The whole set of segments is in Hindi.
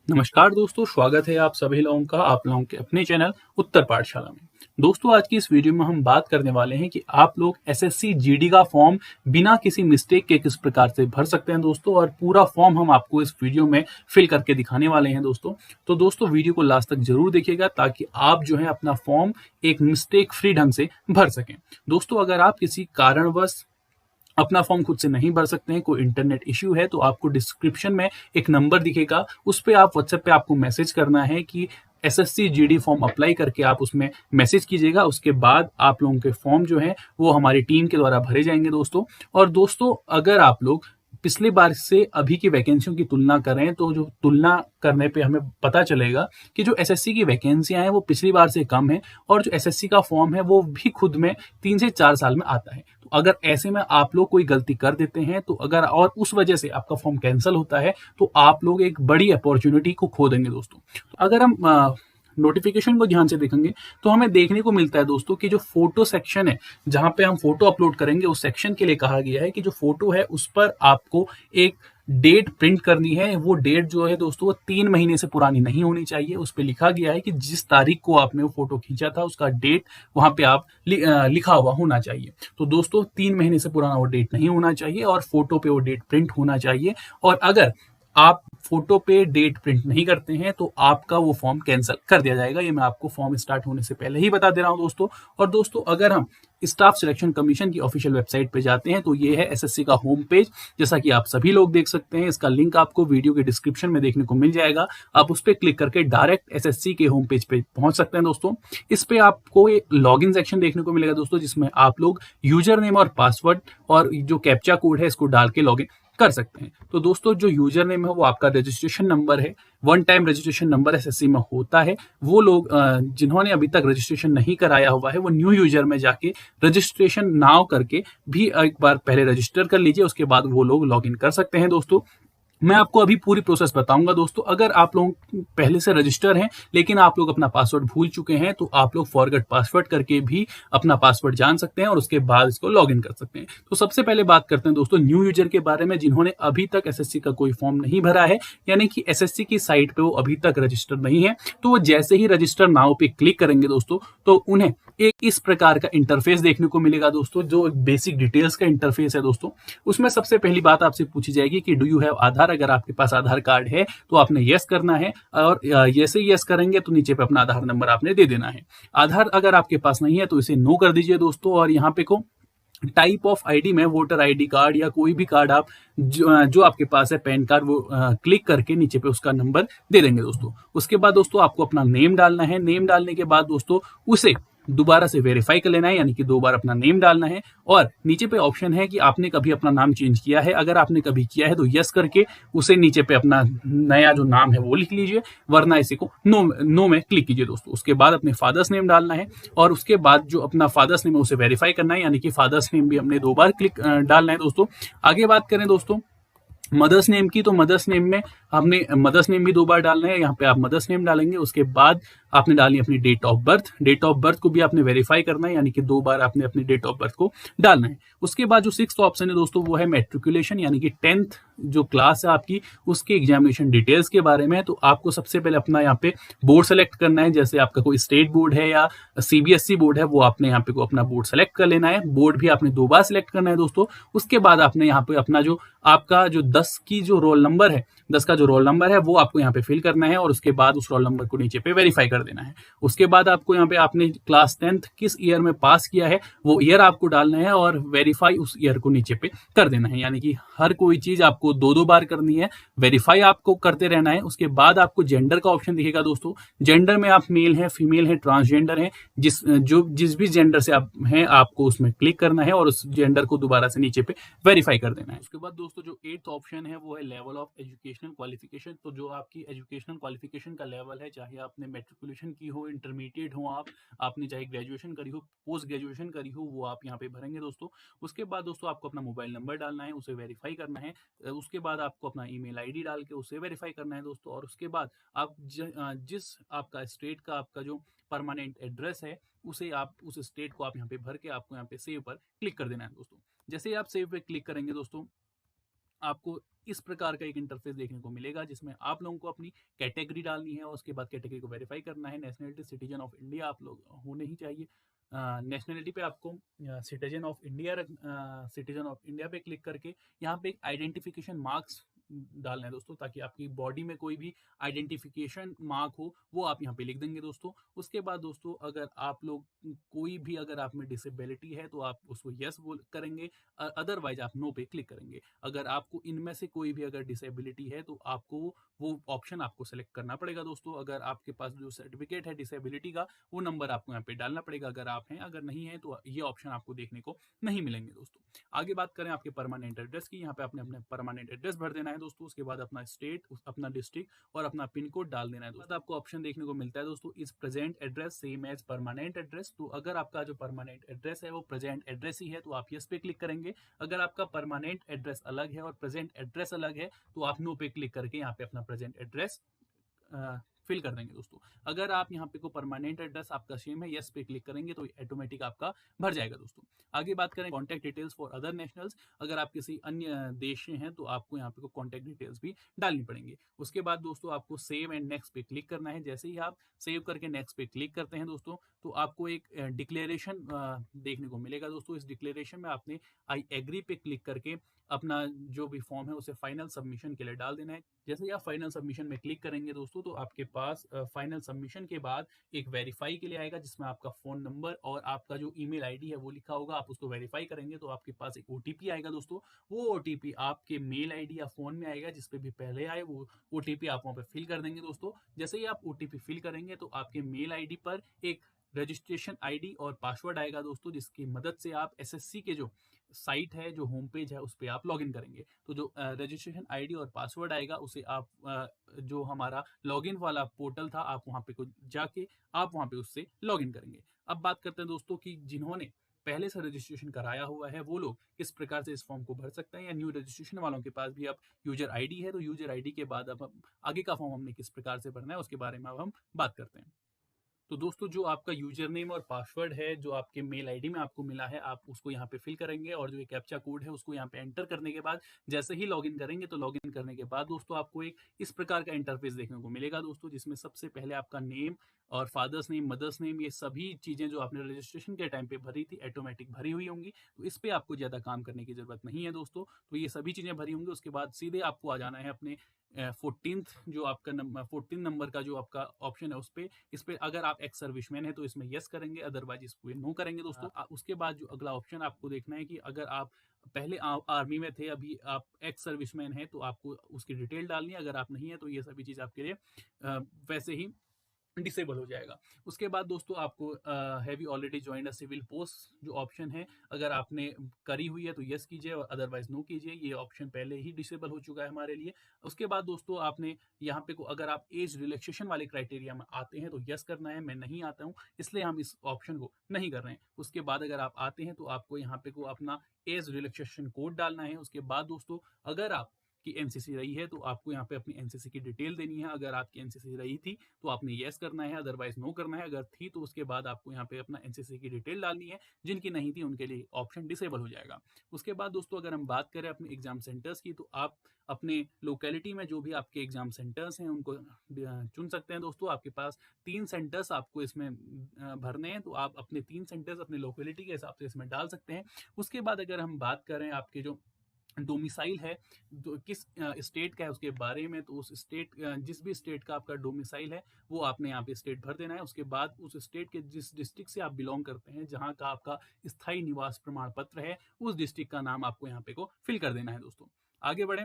नमस्कार दोस्तों, स्वागत है आप सभी लोगों का आप लोगों के अपने चैनल उत्तर पाठशाला में। दोस्तों, आज की इस वीडियो में हम बात करने वाले हैं कि आप लोग एसएससी जीडी का फॉर्म बिना किसी मिस्टेक के किस प्रकार से भर सकते हैं दोस्तों, और पूरा फॉर्म हम आपको इस वीडियो में फिल करके दिखाने वाले हैं दोस्तों। तो दोस्तों, वीडियो को लास्ट तक जरूर देखिएगा ताकि आप जो है अपना फॉर्म एक मिस्टेक फ्री ढंग से भर सकें। दोस्तों, अगर आप किसी कारणवश अपना फॉर्म खुद से नहीं भर सकते हैं, कोई इंटरनेट इश्यू है, तो आपको डिस्क्रिप्शन में एक नंबर दिखेगा, उस पे आप व्हाट्सएप पे आपको मैसेज करना है कि एसएससी जीडी फॉर्म अप्लाई करके आप उसमें मैसेज कीजिएगा। उसके बाद आप लोगों के फॉर्म जो है वो हमारी टीम के द्वारा भरे जाएंगे दोस्तों। और दोस्तों, अगर आप लोग पिछली बार से अभी की वैकेंसियों की तुलना करें तो जो तुलना करने पे हमें पता चलेगा कि जो एसएससी की वैकेंसियां हैं वो पिछली बार से कम है, और जो एसएससी का फॉर्म है वो भी खुद में 3 से 4 साल में आता है। तो अगर ऐसे में आप लोग कोई गलती कर देते हैं तो अगर और उस वजह से आपका फॉर्म कैंसिल होता है तो आप लोग एक बड़ी अपॉर्चुनिटी को खो देंगे दोस्तों। तो अगर हम नोटिफिकेशन को ध्यान से देखेंगे तो हमें देखने को मिलता है दोस्तों कि जो फोटो सेक्शन है, जहां पे हम फोटो अपलोड करेंगे, उस सेक्शन के लिए कहा गया है कि जो फोटो है उस पर आपको एक डेट प्रिंट करनी है। वो डेट जो है दोस्तों वो 3 महीने से पुरानी नहीं होनी चाहिए। उस पर लिखा गया है कि जिस तारीख को आपने वो फोटो खींचा था उसका डेट वहां पे आप लिखा हुआ होना चाहिए। तो दोस्तों, 3 महीने से पुराना वो डेट नहीं होना चाहिए और फोटो पे वो डेट प्रिंट होना चाहिए। और अगर आप फोटो पे डेट प्रिंट नहीं करते हैं तो आपका वो फॉर्म कैंसिल कर दिया जाएगा। ये मैं आपको फॉर्म स्टार्ट होने से पहले ही बता दे रहा हूं दोस्तों। और दोस्तों, अगर हम स्टाफ सिलेक्शन कमीशन की ऑफिशियल वेबसाइट पे जाते हैं तो ये है एसएससी का होम पेज, जैसा कि आप सभी लोग देख सकते हैं। इसका लिंक आपको वीडियो के डिस्क्रिप्शन में देखने को मिल जाएगा। आप उस पर क्लिक करके डायरेक्ट एसएससी के होम पेज पे पहुंच सकते हैं दोस्तों। इस पे आपको एक लॉगिन सेक्शन देखने को मिलेगा दोस्तों, जिसमें आप लोग यूजर नेम और पासवर्ड और जो कैप्चा कोड है इसको डाल के लॉगिन कर सकते हैं। तो दोस्तों, जो यूजर नेम है वो आपका रजिस्ट्रेशन नंबर है। One time registration number SSC में होता है। वो लोग जिन्होंने अभी तक रजिस्ट्रेशन नहीं कराया हुआ है वो न्यू यूजर में जाके रजिस्ट्रेशन नाउ करके भी एक बार पहले रजिस्टर कर लीजिए। उसके बाद वो लोग लॉग इन कर सकते हैं दोस्तों। मैं आपको अभी पूरी प्रोसेस बताऊंगा दोस्तों। अगर आप लोग पहले से रजिस्टर हैं लेकिन आप लोग अपना पासवर्ड भूल चुके हैं तो आप लोग फॉरगेट पासवर्ड करके भी अपना पासवर्ड जान सकते हैं और उसके बाद इसको लॉगिन कर सकते हैं। तो सबसे पहले बात करते हैं दोस्तों न्यू यूजर के बारे में, जिन्होंने अभी तक एसएससी का कोई फॉर्म नहीं भरा है, यानी कि एसएससी की साइट पे वो अभी तक रजिस्टर नहीं है। तो वो जैसे ही रजिस्टर नाउ पे क्लिक करेंगे दोस्तों तो उन्हें एक इस प्रकार का इंटरफेस देखने को मिलेगा दोस्तों, जो बेसिक डिटेल्स का इंटरफेस है दोस्तों। उसमें सबसे पहली बात आपसे पूछी जाएगी कि डू यू हैव आधार। अगर आपके पास आधार कार्ड है तो आपने यस करना है, और जैसे ही यस करेंगे तो नीचे पे अपना आधार नंबर आपने दे देना है। आधार अगर आपके पास नहीं है तो इसे नो कर दीजिए दोस्तों। और यहाँ पे को टाइप ऑफ आईडी में वोटर आईडी कार्ड या कोई भी कार्ड आप जो आपके पास है, पैन कार्ड, वो क्लिक करके नीचे पे उसका नंबर दे देंगे दोस्तों। उसके बाद दोस्तों आपको अपना नेम डालना है। नेम डालने के बाद दोस्तों उसे दोबारा से वेरीफाई कर लेना है, यानी कि 2 बार अपना नेम डालना है। और नीचे पे ऑप्शन है कि आपने कभी अपना नाम चेंज किया है। अगर आपने कभी किया है तो यस करके उसे नीचे पे अपना नया जो नाम है वो लिख लीजिए, वरना इसी को नो में क्लिक कीजिए दोस्तों। उसके बाद अपने फादर्स नेम डालना है और उसके बाद जो अपना फादर्स नेम है उसे वेरीफाई करना है, यानी कि फादर्स नेम भी हमने 2 बार क्लिक डालना है दोस्तों। आगे बात करें दोस्तों मदर्स नेम की, तो मदर्स नेम में हमने मदर्स नेम भी 2 बार डालना है। यहाँ पे आप मदर्स नेम डालेंगे, उसके बाद आपने डालनी अपनी date of birth. Date of birth को भी आपने वेरीफाई करना है, यानी कि 2 बार आपने अपनी डेट ऑफ बर्थ को डालना है। उसके बाद जो 6th ऑप्शन है दोस्तों वो है मैट्रिकुलेशन, यानी कि 10th जो क्लास है आपकी उसके एग्जामिनेशन डिटेल्स के बारे में। तो आपको सबसे पहले अपना यहाँ पे बोर्ड सेलेक्ट करना है, जैसे आपका कोई स्टेट बोर्ड है या सीबीएसई बोर्ड है, वो आपने यहाँ पे को अपना बोर्ड सेलेक्ट कर लेना है। बोर्ड भी आपने 2 बार सेलेक्ट करना है दोस्तों। उसके बाद आपने यहाँ पे अपना जो आपका जो 10 की जो रोल नंबर है, 10 का जो रोल नंबर है वो आपको यहाँ पे फिल करना है, और उसके बाद उस रोल नंबर को नीचे पे वेरीफाई कर देना है। उसके बाद आपको यहाँ पे आपने क्लास 10th किस ईयर में पास किया है वो ईयर आपको डालना है, और वेरीफाई उस ईयर को नीचे पे कर देना है। यानी कि हर कोई चीज आपको 2-2 बार करनी है, वेरीफाई आपको करते रहना है। उसके बाद आपको जेंडर का ऑप्शन दिखेगा दोस्तों। जेंडर में आप मेल है, फीमेल है, ट्रांसजेंडर है, जिस भी जेंडर से आप हैं आपको उसमें क्लिक करना है और उस जेंडर को दोबारा से नीचे पे वेरीफाई कर देना है। उसके बाद दोस्तों जो 8th ऑप्शन है वो है लेवल ऑफ एजुकेशनल क्वालिफिकेशन। तो जो आपकी एजुकेशनल क्वालिफिकेशन का लेवल है, चाहे आपने मेट्रिकुलेशन की हो, इंटरमीडिएट हो, आपने चाहे ग्रेजुएशन करी हो, पोस्ट ग्रेजुएशन करी हो, वो आप यहाँ पे भरेंगे दोस्तों। उसके बाद दोस्तों आपको अपना मोबाइल नंबर डालना है, उसे वेरीफाई करना है। उसके बाद आपको अपना ईमेल आईडी डाल के उसे वेरीफाई करना है दोस्तों। और उसके बाद आप जिस आपका स्टेट का आपका जो परमानेंट एड्रेस है उसे आप उस स्टेट को आप यहाँ पे भर के आपको यहाँ पे सेव पर क्लिक कर देना है दोस्तों। जैसे ही आप सेव पे क्लिक करेंगे दोस्तों आपको इस प्रकार का एक इंटरफेस देखने को मिलेगा, जिसमें आप लोगों को अपनी कैटेगरी डालनी है और उसके बाद कैटेगरी को वेरीफाई करना है। नेशनलिटी सिटीजन ऑफ इंडिया आप लोग होने ही चाहिए। नेशनलिटी पे आपको सिटीजन ऑफ इंडिया पे क्लिक करके यहाँ पे एक आइडेंटिफिकेशन मार्क्स डालना है दोस्तों, ताकि आपकी बॉडी में कोई भी आइडेंटिफिकेशन मार्क हो वो आप यहाँ पे लिख देंगे दोस्तों। उसके बाद दोस्तों अगर आप लोग कोई भी अगर आप में डिसेबिलिटी है तो आप उसको यस बोल करेंगे, अदरवाइज आप नो पे क्लिक करेंगे। अगर आपको इनमें से कोई भी अगर डिसेबिलिटी है तो आपको वो ऑप्शन आपको सेलेक्ट करना पड़ेगा दोस्तों। अगर आपके पास जो सर्टिफिकेट है डिसेबिलिटी का वो नंबर आपको यहाँ पे डालना पड़ेगा अगर आप हैं, अगर नहीं है तो ये ऑप्शन आपको देखने को नहीं मिलेंगे दोस्तों। आगे बात करें आपके परमानेंट एड्रेस की, यहाँ पे आपने अपने परमानेंट एड्रेस भर देना है दोस्तों। उसके बाद अपना स्टेट, अपना डिस्ट्रिक्ट और अपना पिन कोड डाल देना है दोस्तों। आपको ऑप्शन देखने को मिलता है दोस्तों, is present address same as permanent address. तो अगर आपका जो परमानेंट एड्रेस है वो प्रेजेंट एड्रेस ही है तो आप यस पे क्लिक करेंगे। अगर आपका परमानेंट एड्रेस अलग है और प्रेजेंट एड्रेस अलग है तो आप नो पे क्लिक करके यहाँ पे अपना प्रेजेंट एड्रेस फिल कर देंगे दोस्तों। अगर आप यहाँ पे को परमानेंट एड्रेस आपका सेम है, यस पे क्लिक करेंगे तो ऑटोमेटिक आपका भर जाएगा दोस्तों। आगे बात करें contact details for other nationals, अगर आप किसी अन्य देश से हैं तो आपको यहाँ पे को कॉन्टैक्ट डिटेल्स भी डालनी पड़ेंगे। उसके बाद दोस्तों आपको सेव एंड नेक्स्ट पे क्लिक करना है। जैसे ही आप सेव करके नेक्स्ट पे क्लिक करते हैं दोस्तों तो आपको एक डिक्लेरेशन देखने को मिलेगा दोस्तों। इस डिक्लेरेशन में आपने आई एग्री पे क्लिक करके अपना जो भी फॉर्म है उसे फाइनल सबमिशन के लिए डाल देना है। जैसे ही आप फाइनल सबमिशन में क्लिक करेंगे दोस्तों तो आपके पास फाइनल सबमिशन के बाद एक वेरीफाई के लिए आएगा, जिसमें आपका फोन नंबर और आपका जो ईमेल आईडी है वो लिखा होगा। आप उसको वेरीफाई करेंगे तो आपके पास एक ओटीपी आएगा दोस्तों। वो ओटीपी आपके मेल आईडी या फोन में आएगा, जिसपे भी पहले आए वो ओटीपी आप वहां पे फिल कर देंगे दोस्तों। जैसे ही आप ओटीपी फिल करेंगे तो आपके मेल आईडी पर एक रजिस्ट्रेशन आईडी और पासवर्ड आएगा दोस्तों, जिसकी मदद से आप एसएससी के जो साइट है, जो होम पेज है, उस पर आप लॉगिन करेंगे। तो जो रजिस्ट्रेशन आईडी और पासवर्ड आएगा उसे आप जो हमारा लॉगिन वाला पोर्टल था आप वहां पे को जाके आप वहां पे उससे लॉगिन करेंगे। अब बात करते हैं दोस्तों कि जिन्होंने पहले से रजिस्ट्रेशन कराया हुआ है वो लोग किस प्रकार से इस फॉर्म को भर सकते हैं, या न्यू रजिस्ट्रेशन वालों के पास भी अब यूजर आईडी है तो यूजर आईडी के बाद अब आगे का फॉर्म हमने किस प्रकार से भरना है उसके बारे में अब हम बात करते हैं। तो दोस्तों जो आपका यूजर नेम और पासवर्ड है जो आपके मेल आईडी में आपको मिला है आप उसको यहाँ पे फिल करेंगे, और जो एक कैप्चा कोड है उसको यहाँ पे एंटर करने के बाद जैसे ही लॉगिन करेंगे तो लॉगिन करने के बाद दोस्तों आपको एक इस प्रकार का इंटरफेस देखने को मिलेगा दोस्तों, जिसमें सबसे पहले आपका नेम और फादर्स नेम, मदर्स नेम, ये सभी चीजें जो आपने रजिस्ट्रेशन के टाइम पे भरी थी ऑटोमेटिक भरी हुई होंगी। तो इस पे आपको ज्यादा काम करने की जरूरत नहीं है दोस्तों। तो ये सभी चीजें भरी होंगी। उसके बाद सीधे आपको आ जाना है अपने 14th जो आपका नंबर 14 नंबर का जो आपका ऑप्शन है उस पे, इस पे अगर आप एक्स सर्विसमैन है तो इसमें यस करेंगे, अदरवाइज इसको नो करेंगे दोस्तों। उसके बाद जो अगला ऑप्शन आपको देखना है कि अगर आप पहले आर्मी में थे अभी आप एक्स सर्विसमैन है तो आपको उसकी डिटेल डालनी है, अगर आप नहीं है तो ये सभी चीज आपके लिए वैसे ही डिसेबल हो जाएगा। उसके बाद दोस्तों आपको have you already joined a civil post जो ऑप्शन है अगर आपने करी हुई है तो यस कीजिए और अदरवाइज नो कीजिए, ये ऑप्शन पहले ही डिसेबल हो चुका है हमारे लिए। उसके बाद दोस्तों आपने यहाँ पे को अगर आप एज रिलैक्सेशन वाले क्राइटेरिया में आते हैं तो यस करना है। मैं नहीं आता हूँ इसलिए हम इस ऑप्शन को नहीं कर रहे हैं। उसके बाद अगर आप आते हैं तो आपको यहाँ पे को अपना एज रिलैक्सेशन कोड डालना है। उसके बाद दोस्तों अगर आप की एनसीसी रही है तो आपको यहाँ पे अपनी एनसीसी की डिटेल देनी है। अगर आपकी एनसीसी रही थी तो आपने यस करना है, अदरवाइज नो करना है। अगर थी तो उसके बाद आपको यहाँ पे अपना एनसीसी की डिटेल डालनी है। जिनकी नहीं थी उनके लिए ऑप्शन डिसेबल हो जाएगा। उसके बाद दोस्तों अगर हम बात करें अपने एग्जाम सेंटर्स की तो आप अपने लोकेलिटी में जो भी आपके एग्जाम सेंटर्स हैं उनको चुन सकते हैं दोस्तों। आपके पास 3 सेंटर्स आपको इसमें भरने हैं तो आप अपने 3 सेंटर्स अपने लोकेलिटी के हिसाब से इसमें डाल सकते हैं। उसके बाद अगर हम बात करें आपके जो डोमिसाइल है तो किस स्टेट का है उसके बारे में, तो उस स्टेट जिस भी स्टेट का आपका डोमिसाइल है वो आपने यहाँ पे स्टेट भर देना है। उसके बाद उस स्टेट के जिस डिस्ट्रिक्ट से आप बिलोंग करते हैं, जहाँ का आपका स्थायी निवास प्रमाण पत्र है, उस डिस्ट्रिक्ट का नाम आपको यहाँ पे को फिल कर देना है दोस्तों। आगे बढ़े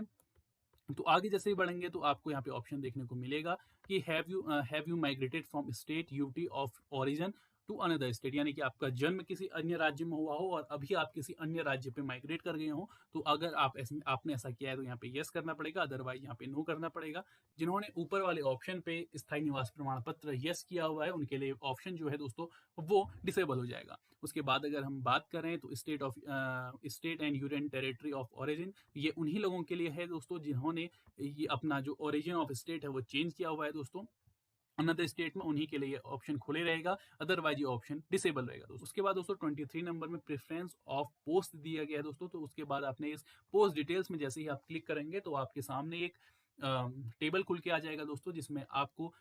तो आगे जैसे ही बढ़ेंगे तो आपको यहाँ पे ऑप्शन देखने को मिलेगा कि have you migrated from state UT of origin to another state, यानी कि आपका जन्म किसी अन्य राज्य में हुआ हो और अभी आप किसी अन्य राज्य पे माइग्रेट कर गए हो। तो अगर आपने ऐसा किया है तो यहाँ पे यस करना पड़ेगा, अदरवाइज यहाँ पे नो करना पड़ेगा। जिन्होंने ऊपर वाले ऑप्शन पे स्थायी निवास प्रमाण पत्र यस किया हुआ है उनके लिए ऑप्शन जो है दोस्तों वो डिसेबल हो जाएगा। उसके बाद अगर हम बात करें तो state and union territory of origin, ये उन्हीं लोगों के लिए है दोस्तों जिन्होंने ये अपना जो ओरिजिन ऑफ स्टेट है वो चेंज किया हुआ है दोस्तों। अनदर स्टेट में उन्हीं के लिए ऑप्शन खुले रहेगा, अदरवाइज ये ऑप्शन डिसेबल रहेगा दोस्तों। उसके बाद दोस्तों 23 नंबर में प्रेफरेंस ऑफ पोस्ट दिया गया है दोस्तों। तो उसके बाद आपने इस पोस्ट डिटेल्स में जैसे ही आप क्लिक करेंगे तो आपके सामने एक टेबल खुल के आ जाएगा दोस्तों, जिसमें आपको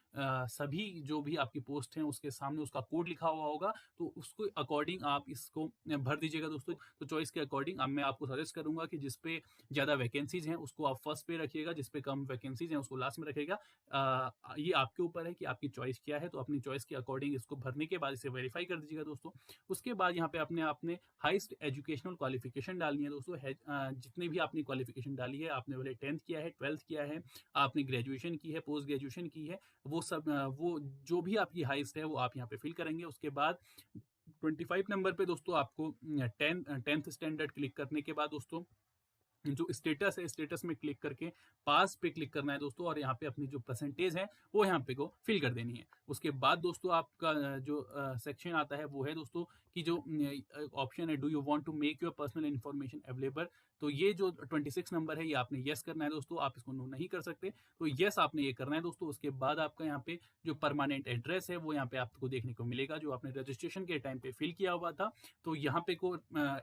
सभी जो भी आपकी पोस्ट हैं उसके सामने उसका कोड लिखा हुआ होगा। तो उसको अकॉर्डिंग आप इसको भर दीजिएगा दोस्तों। तो चॉइस के अकॉर्डिंग अब मैं आपको सजेस्ट करूंगा कि जिस पे ज़्यादा वैकेंसीज हैं उसको आप फर्स्ट पे रखिएगा, जिस पे कम वैकेंसीज हैं उसको लास्ट में रखिएगा। ये आपके ऊपर है कि आपकी चॉइस क्या है। तो अपनी चॉइस के अकॉर्डिंग इसको भरने के बाद इसे वेरीफाई कर दीजिएगा दोस्तों। उसके बाद यहाँ पे आपने हाईएस्ट एजुकेशनल क्वालिफिकेशन डालनी है दोस्तों। जितने भी आपने क्वालिफिकेशन डाली है, आपने पहले 10th किया है, 12th किया है, आपने ग्रेजुएशन की है, पोस्ट ग्रेजुएशन की है, वो सब वो जो भी आपकी हाईएस्ट है वो आप यहाँ पे फिल करेंगे। उसके बाद 25 नंबर पे दोस्तों आपको 10th स्टैंडर्ड क्लिक करने के बाद दोस्तों जो स्टेटस है, स्टेटस में क्लिक करके पास पे क्लिक करना है दोस्तों, और यहाँ पे अपनी जो परसेंटेज है वो यहाँ पे को फिल कर देनी है। उसके बाद दोस्तों आपका जो सेक्शन आता है वो है दोस्तों कि जो ऑप्शन है, do you want to make your personal information available. तो ये जो 26 नंबर है ये आपने यस करना है दोस्तों, आप इसको नो नहीं कर सकते। तो यस आपने ये करना है दोस्तों। उसके बाद आपका यहाँ पे जो परमानेंट एड्रेस है वो यहाँ पे आपको देखने को मिलेगा, जो आपने रजिस्ट्रेशन के टाइम पे फिल किया हुआ था। तो यहाँ पे को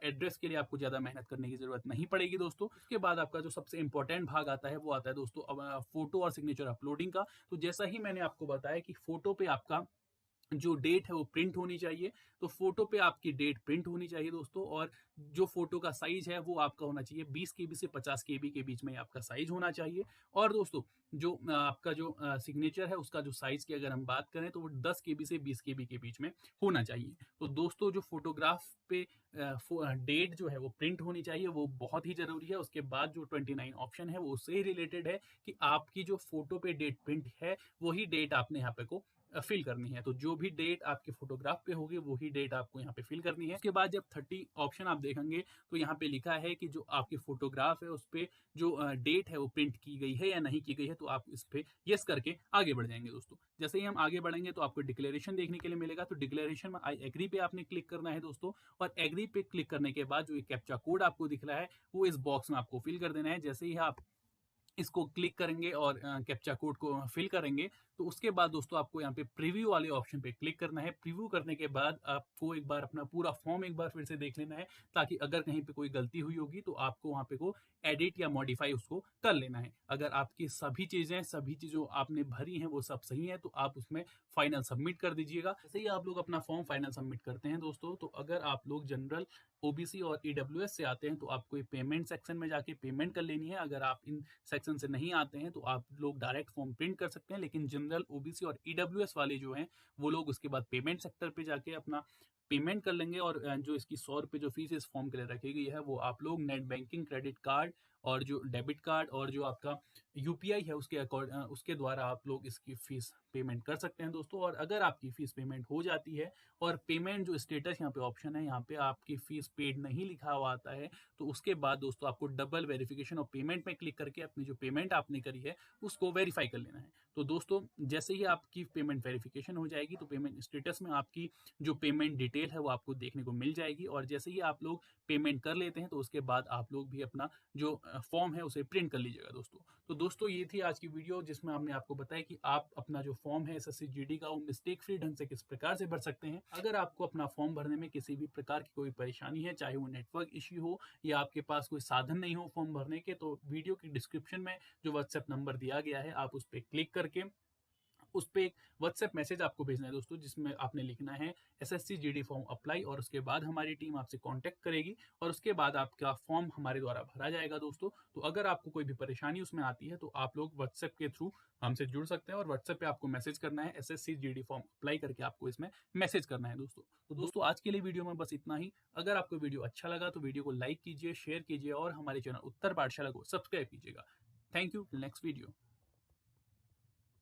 एड्रेस के लिए आपको ज्यादा मेहनत करने की जरूरत नहीं पड़ेगी दोस्तों। उसके बाद आपका जो सबसे इंपॉर्टेंट भाग आता है वो आता है दोस्तों फोटो और सिग्नेचर अपलोडिंग का। तो जैसा ही मैंने आपको बताया कि फोटो पे आपका जो डेट है वो प्रिंट होनी चाहिए, तो फोटो पे आपकी डेट प्रिंट होनी चाहिए दोस्तों। और जो फोटो का साइज है वो आपका होना चाहिए 20 KB से 50 KB के बीच में आपका साइज होना चाहिए। और दोस्तों जो आपका जो सिग्नेचर है उसका जो साइज की अगर हम बात करें तो वो 10 KB से 20 KB के बीच में होना चाहिए। तो दोस्तों जो फोटोग्राफ पे डेट जो है वो प्रिंट होनी चाहिए, वो बहुत ही जरूरी है। उसके बाद जो 29 ऑप्शन है वो उससे ही रिलेटेड है कि आपकी जो फोटो पे डेट प्रिंट है वही डेट आपने यहाँ पे को फिल करनी है। तो जो भी डेट आपके फोटोग्राफ पे होगी वही डेट आपको यहाँ पे फिल करनी है। उसके बाद जब 30 ऑप्शन आप देखेंगे तो यहाँ पे लिखा है कि जो आपकी फोटोग्राफ है उस पे जो डेट है वो प्रिंट की गई है या नहीं की गई है। तो आप इस पे यस करके आगे बढ़ जाएंगे दोस्तों। जैसे ही हम आगे बढ़ेंगे तो आपको डिक्लेरेशन देखने के लिए मिलेगा। तो डिक्लेरेशन में आई एग्री पे आपने क्लिक करना है दोस्तों, और एग्री पे क्लिक करने के बाद जो ये कैप्चा कोड आपको दिख रहा है वो इस बॉक्स में आपको फिल कर देना है। जैसे ही आप इसको क्लिक करेंगे और कैप्चा कोड को फिल करेंगे तो उसके बाद दोस्तों आपको यहाँ पे प्रीव्यू वाले ऑप्शन पे क्लिक करना है। प्रीव्यू करने के बाद आपको एक बार अपना पूरा फॉर्म एक बार फिर से देख लेना है, ताकि अगर कहीं पे कोई गलती हुई होगी तो आपको वहां पे को एडिट या मॉडिफाई उसको कर लेना है। अगर आपकी सभी चीजों आपने भरी हैं वो सब सही है तो आप उसमें फाइनल सबमिट कर दीजिएगा। जैसे ही आप लोग अपना फॉर्म फाइनल सबमिट करते हैं दोस्तों, तो अगर आप लोग जनरल, ओबीसी और ईडब्ल्यूएस से आते हैं तो आपको पेमेंट सेक्शन में जाके पेमेंट कर लेनी है। अगर आप इन सेक्शन से नहीं आते हैं तो आप लोग डायरेक्ट फॉर्म प्रिंट कर सकते हैं, लेकिन जनरल, ओबीसी और ईडब्ल्यूएस वाले जो हैं वो लोग उसके बाद पेमेंट सेक्टर पे जाके अपना पेमेंट कर लेंगे। और जो इसकी 100 रुपये जो फीस इस फॉर्म के लिए रखी गई है वो आप लोग नेट बैंकिंग, क्रेडिट कार्ड और जो डेबिट कार्ड और जो आपका यूपीआई है उसके द्वारा आप लोग इसकी फीस पेमेंट कर सकते हैं दोस्तों। और अगर आपकी फीस पेमेंट हो जाती है और पेमेंट जो स्टेटस यहाँ पे ऑप्शन है, यहाँ पे आपकी फीस पेड नहीं लिखा हुआ आता है, तो उसके बाद दोस्तों आपको डबल वेरिफिकेशन और पेमेंट में क्लिक करके अपनी जो पेमेंट आपने करी है उसको वेरीफाई कर लेना है। तो दोस्तों जैसे ही आपकी पेमेंट वेरिफिकेशन हो जाएगी तो पेमेंट स्टेटस में आपकी जो पेमेंट डिटेल है वो आपको देखने को मिल जाएगी। और जैसे ही आप लोग पेमेंट कर लेते हैं तो उसके बाद आप लोग भी अपना जो फॉर्म है उसे प्रिंट कर लीजिएगा दोस्तों। तो दोस्तों ये थी आज की वीडियो जिसमें हमने आपको बताया कि आप अपना जो फॉर्म है एसएससी जीडी का वो मिस्टेक फ्री ढंग से किस प्रकार से भर सकते हैं। अगर आपको अपना फॉर्म भरने में किसी भी प्रकार की कोई परेशानी है, चाहे वो नेटवर्क इश्यू हो या आपके पास कोई साधन नहीं हो फॉर्म भरने के, तो वीडियो की डिस्क्रिप्शन में जो व्हाट्सएप नंबर दिया गया है आप उस पर क्लिक करके उस पर एक व्हाट्सएप मैसेज आपको भेजना है दोस्तों, जिसमें आपने लिखना है एसएससी जीडी फॉर्म अप्लाई, और उसके बाद हमारी टीम आपसे कांटेक्ट करेगी और उसके बाद आपका फॉर्म हमारे द्वारा भरा जाएगा दोस्तों। तो अगर आपको कोई भी परेशानी उसमें आती है तो आप लोग व्हाट्सएप के थ्रू हमसे जुड़ सकते हैं, और व्हाट्सएप पे आपको मैसेज करना है एसएससी जीडी फॉर्म अप्लाई करके आपको इसमें मैसेज करना है दोस्तों। तो दोस्तों आज के लिए वीडियो में बस इतना ही। अगर आपको वीडियो अच्छा लगा तो वीडियो को लाइक कीजिए, शेयर कीजिए और हमारे चैनल उत्तर पाठशाला को सब्सक्राइब कीजिएगा। Thank you. Next video.